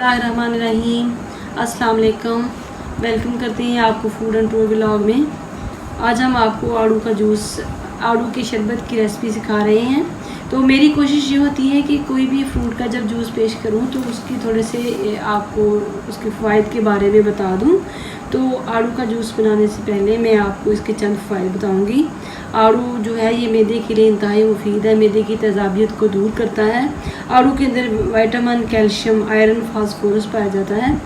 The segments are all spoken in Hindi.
बिस्मिल्लाहिर्रहमानिर्रहीम। अस्सलाम वालेकुम। वेलकम करते हैं आपको फूड एंड टूर व्लॉग में। आज हम आपको आड़ू का जूस, आड़ू के शरबत की रेसिपी सिखा रहे हैं। तो मेरी कोशिश ये होती है कि कोई भी फ्रूट का जब जूस पेश करूं तो उसकी थोड़े से आपको उसके फ़ायदे के बारे में बता दूं। तो आड़ू का जूस बनाने से पहले मैं आपको इसके चंद फ़ायदे बताऊंगी। आड़ू जो है ये मैदे के लिए इंतहाई मुफीद है, मैदे की तेज़ाबियत को दूर करता है। आड़ू के अंदर विटामिन, कैल्शियम, आयरन, फास्फोरस पाया जाता है।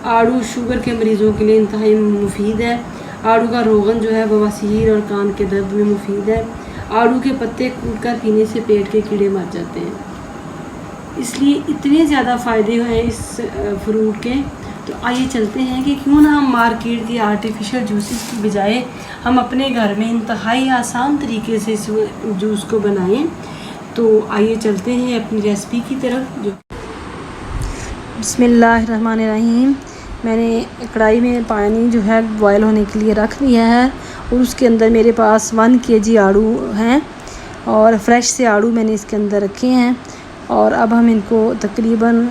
आड़ू शुगर के मरीज़ों के लिए इंतहाई मुफीद है। आड़ू का रोगन जो है बवासीर और कान के दर्द में मुफीद है। आड़ू के पत्ते कूट कर पीने से पेट के कीड़े मर जाते हैं। इसलिए इतने ज़्यादा फ़ायदे हैं इस फ्रूट के। तो आइए चलते हैं कि क्यों ना हम मार्केट के आर्टिफिशियल जूसेस की बजाय हम अपने घर में इंतहाई आसान तरीके से इस जूस को बनाएं। तो आइए चलते हैं अपनी रेसिपी की तरफ। जो बिस्मिल्लाहिर्रहमानिर्रहीम। मैंने कढ़ाई में पानी जो है बॉयल होने के लिए रख दिया है और उसके अंदर मेरे पास 1 kg आड़ू हैं और फ्रेश से आड़ू मैंने इसके अंदर रखे हैं। और अब हम इनको तकरीबन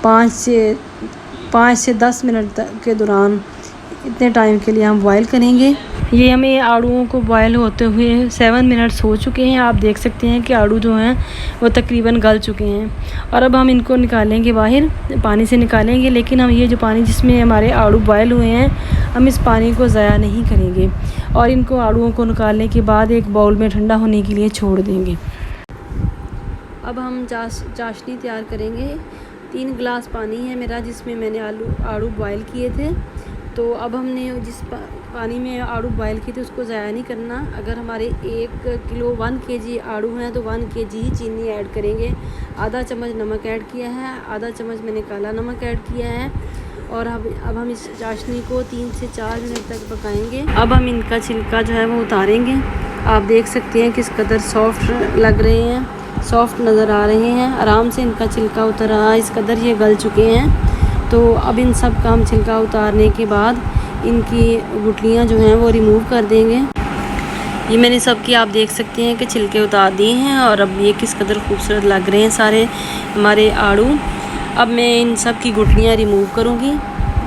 5 से 10 मिनट के दौरान इतने टाइम के लिए हम बॉयल करेंगे। ये हमें आड़ूओं को बॉयल होते हुए 7 मिनट्स हो चुके हैं। आप देख सकते हैं कि आड़ू जो हैं वो तकरीबन गल चुके हैं। और अब हम इनको निकालेंगे बाहर, पानी से निकालेंगे। लेकिन हम ये जो पानी जिसमें हमारे आड़ू बॉयल हुए हैं, हम इस पानी को ज़ाया नहीं करेंगे और इनको आड़ूओं को निकालने के बाद एक बाउल में ठंडा होने के लिए छोड़ देंगे। अब हम चाशनी तैयार करेंगे। 3 गिलास पानी है मेरा जिसमें मैंने आड़ू बॉयल किए थे। तो अब हमने जिस पानी में आड़ू बॉयल किए थे उसको ज़ाया नहीं करना। अगर हमारे 1 किलो 1 kg आड़ू हैं तो 1 kg ही चीनी ऐड करेंगे। आधा चम्मच नमक ऐड किया है, आधा चम्मच मैंने काला नमक ऐड किया है। और अब हम इस चाशनी को 3 से 4 मिनट तक पकाएंगे। अब हम इनका छिलका जो है वो उतारेंगे। आप देख सकते हैं किस कदर सॉफ्ट लग रहे हैं, सॉफ्ट नज़र आ रहे हैं। आराम से इनका छिलका उतर रहा है, इस कदर ये गल चुके हैं। तो अब इन सब का हम छिलका उतारने के बाद इनकी गुठलियाँ जो हैं वो रिमूव कर देंगे। ये मैंने सब की आप देख सकते हैं कि छिलके उतार दिए हैं। और अब ये किस कदर खूबसूरत लग रहे हैं सारे हमारे आड़ू। अब मैं इन सब की गुठलियाँ रिमूव करूँगी।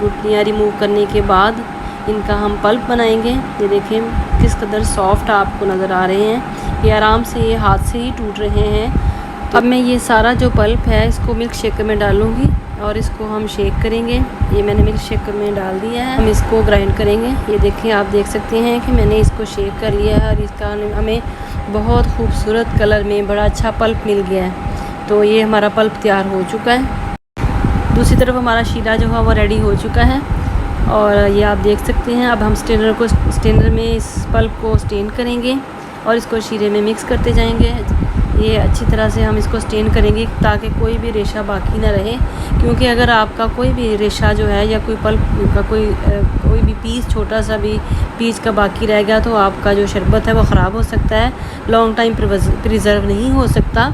गुठलियाँ रिमूव करने के बाद इनका हम पल्प बनाएंगे। ये देखें किस कदर सॉफ्ट आपको नज़र आ रहे हैं। ये आराम से ये हाथ से ही टूट रहे हैं। अब मैं ये सारा जो पल्प है इसको मिल्क शेकर में डालूँगी और इसको हम शेक करेंगे। ये मैंने मिल्क शेकर में डाल दिया है। हम इसको ग्राइंड करेंगे। ये देखें आप देख सकते हैं कि मैंने इसको शेक कर लिया है और इसका हमें बहुत खूबसूरत कलर में बड़ा अच्छा पल्प मिल गया है। तो ये हमारा पल्प तैयार हो चुका है। दूसरी तरफ हमारा शीरा जो है वो रेडी हो चुका है और ये आप देख सकते हैं। अब हम स्टेनर में इस पल्प को स्टेन करेंगे और इसको शीरे में मिक्स करते जाएंगे। ये अच्छी तरह से हम इसको स्टेन करेंगे ताकि कोई भी रेशा बाकी ना रहे। क्योंकि अगर आपका कोई भी रेशा जो है या कोई पल्प का कोई भी पीस, छोटा सा भी पीस का बाकी रह गया तो आपका जो शरबत है वो ख़राब हो सकता है, लॉन्ग टाइम प्रिजर्व नहीं हो सकता।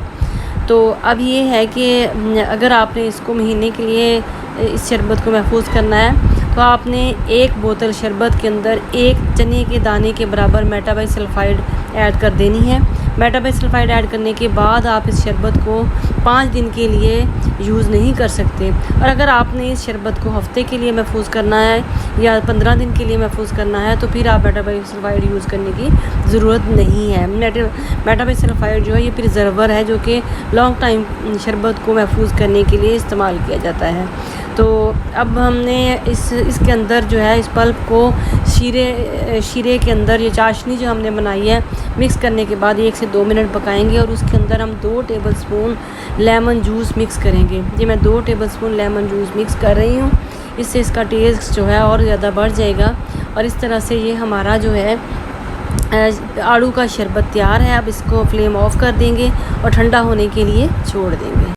तो अब ये है कि अगर आपने इसको महीने के लिए इस शरबत को महफूज करना है तो आपने 1 बोतल शरबत के अंदर 1 चने के दाने के बराबर मेटाबाइसल्फाइड ऐड कर देनी है। मेटाबाइसल्फाइड ऐड करने के बाद आप इस शरबत को 5 दिन के लिए यूज़ नहीं कर सकते। और अगर आपने इस शरबत को हफ्ते के लिए महफूज करना है या 15 दिन के लिए महफूज करना है तो फिर आप मेटाबाइसल्फाइड यूज़ करने की ज़रूरत नहीं है। मेटाबाइसल्फाइड जो है ये प्रिजर्वर है जो कि लॉन्ग टाइम शरबत को महफूज करने के लिए इस्तेमाल किया जाता है। तो अब हमने इसके अंदर जो है इस पल्प को शीरे के अंदर ये चाशनी जो हमने बनाई है मिक्स करने के बाद 1 से 2 मिनट पकाएंगे और उसके अंदर हम 2 टेबलस्पून लेमन जूस मिक्स करेंगे। ये मैं 2 टेबलस्पून लेमन जूस मिक्स कर रही हूँ। इससे इसका टेस्ट जो है और ज़्यादा बढ़ जाएगा। और इस तरह से ये हमारा जो है आड़ू का शरबत तैयार है। अब इसको फ्लेम ऑफ कर देंगे और ठंडा होने के लिए छोड़ देंगे।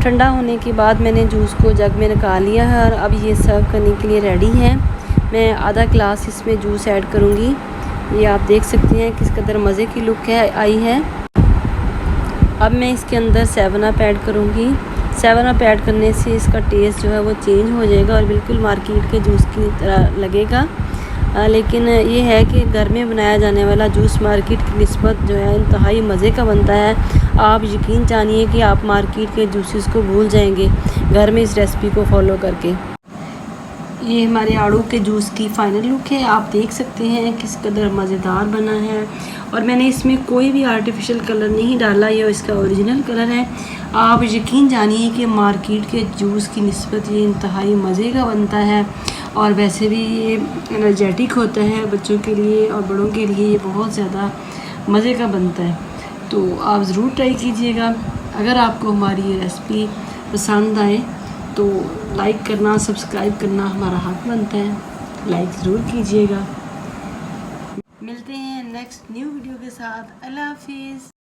ठंडा होने के बाद मैंने जूस को जग में निकाल लिया है और अब ये सर्व करने के लिए रेडी है। मैं आधा गिलास इसमें जूस ऐड करूँगी। ये आप देख सकते हैं किस कदर मज़े की लुक आई है। अब मैं इसके अंदर 7 अप ऐड करूँगी। 7 अप ऐड करने से इसका टेस्ट जो है वो चेंज हो जाएगा और बिल्कुल मार्केट के जूस की तरह लगेगा। लेकिन ये है कि घर में बनाया जाने वाला जूस मार्केट की निस्बत जो है इंतहाई मज़े का बनता है। आप यकीन जानिए कि आप मार्केट के जूसेस को भूल जाएंगे घर में इस रेसिपी को फॉलो करके। ये हमारे आड़ू के जूस की फ़ाइनल लुक है। आप देख सकते हैं किस कदर मज़ेदार बना है और मैंने इसमें कोई भी आर्टिफिशियल कलर नहीं डाला, ये इसका ओरिजिनल कलर है। आप यकीन जानिए कि मार्केट के जूस की निस्बत ये इंतहाई मज़े का बनता है और वैसे भी ये एनर्जेटिक होता है बच्चों के लिए और बड़ों के लिए ये बहुत ज़्यादा मज़े का बनता है। तो आप ज़रूर ट्राई कीजिएगा। अगर आपको हमारी ये रेसिपी पसंद आए तो लाइक करना, सब्सक्राइब करना हमारा हक बनता है। लाइक ज़रूर कीजिएगा। मिलते हैं नेक्स्ट न्यू वीडियो के साथ। अल्लाह हाफिज़।